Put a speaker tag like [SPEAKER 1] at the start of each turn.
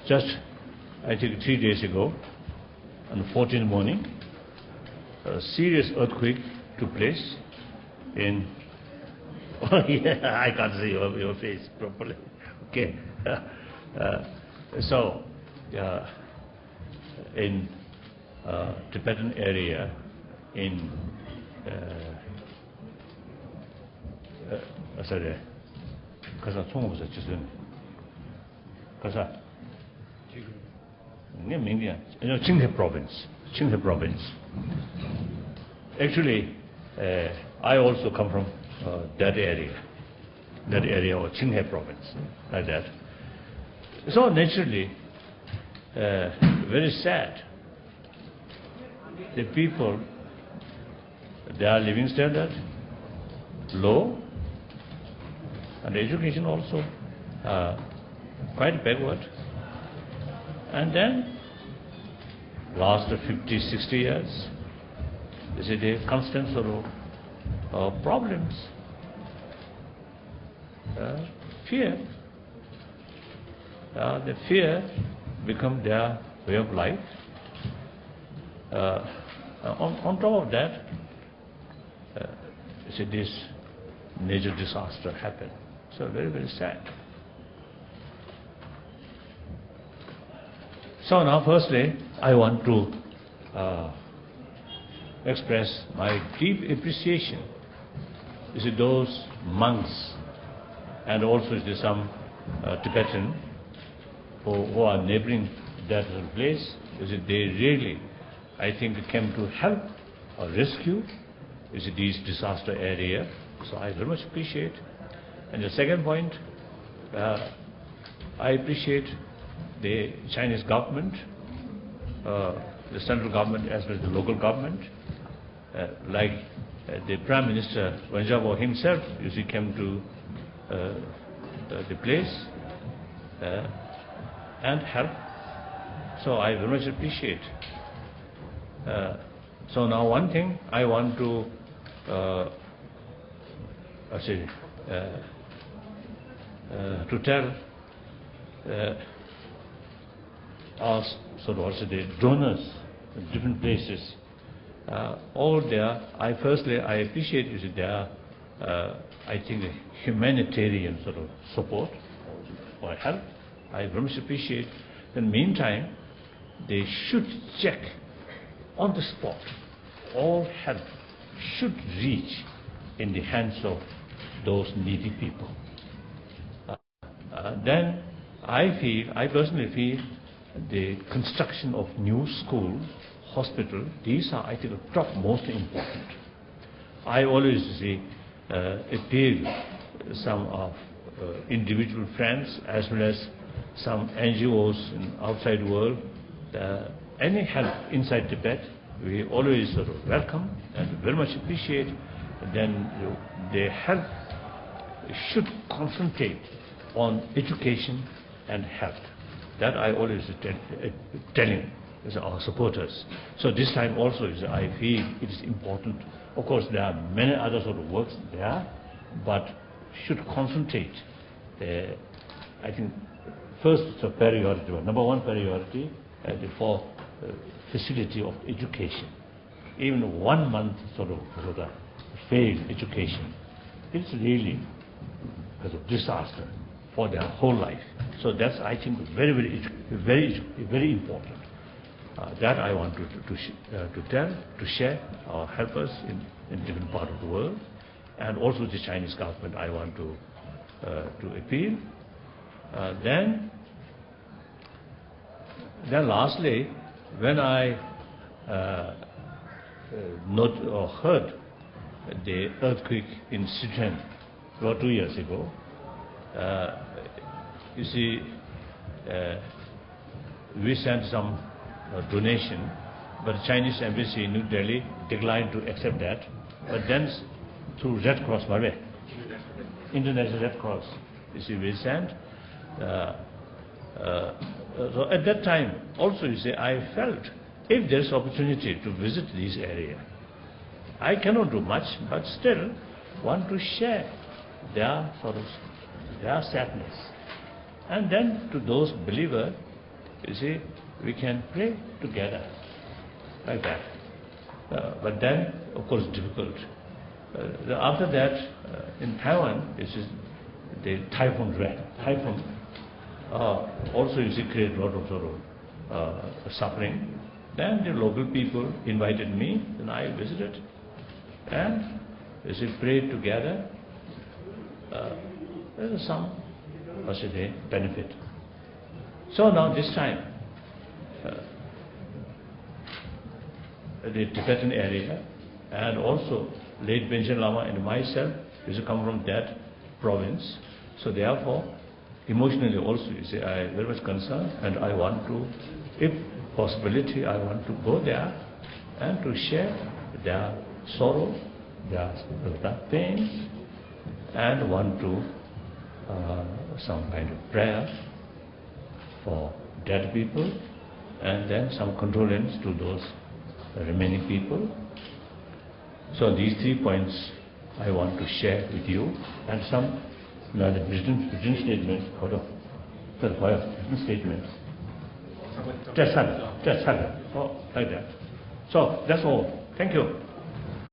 [SPEAKER 1] just, I think 3 days ago, on the 14th morning, a serious earthquake took place in. Oh yeah, I can't see your face properly. Okay, so in Tibetan area in sorry, Kasa Tsongwa Chisun, Kasa, Qinghai province. Qinghai province. Actually, I also come from that area of Qinghai province, like that. So naturally, very sad. The people, their living standard low, and education also quite backward. And then, last 50, 60 years, this is a constant sort of problems, fear. The fear become their way of life. On top of that, this major disaster happened. So very, very sad. So now firstly, I want to express my deep appreciation to those monks and also to some Tibetan who are neighboring that place. They really, I think, came to help or rescue this disaster area. So I very much appreciate. And the second point, I appreciate the Chinese government, the central government as well as the local government, like the Prime Minister Wen Jiabao himself, came to the place and helped. So I very much appreciate. So now one thing I want to tell us, sort of also the donors in different places, all there. I appreciate their, I think, humanitarian sort of support or help. I very much appreciate. In the meantime, they should check on the spot. All help should reach in the hands of those needy people. Then I personally feel the construction of new school, hospital, these are, I think, top most important. I always appeal some of individual friends as well as some NGOs in outside world. Any help inside Tibet, we always sort of welcome and very much appreciate. Then the help should concentrate on education and health. That I always telling our supporters. So this time also I feel it is important. Of course, there are many other sort of works there, but should concentrate. I think first it's a priority. Number one priority for facility of education. Even 1 month sort of failed education, it's really a disaster for their whole life. So that's, I think, very important. That I want to share our helpers in different parts of the world, and also the Chinese government. I want to appeal. Then lastly, when I heard the earthquake in Sichuan about 2 years ago, we sent some donation, but the Chinese embassy in New Delhi declined to accept that. But then through Red Cross, International Red Cross, we sent. So at that time, also I felt if there is opportunity to visit this area, I cannot do much, but still want to share their sadness. And then to those believers, you see, we can pray together like that. But then, of course, difficult. After that, in Taiwan, this is the typhoon ran. Typhoon also you see create a lot of sort of suffering. Then the local people invited me, and I visited, and you see prayed together. There is some, what should I say, benefit. So now this time, the Tibetan area, and also late Benjamin Lama and myself used to come from that province. So therefore, emotionally also, you see, I am very much concerned, and I want to, if possibility, I want to go there and to share their sorrow, their pain, and want to some kind of prayer for dead people, and then some condolence to those remaining people. So these 3 points I want to share with you, and some written statements out of written statements. Just like that. So that's all. Thank you.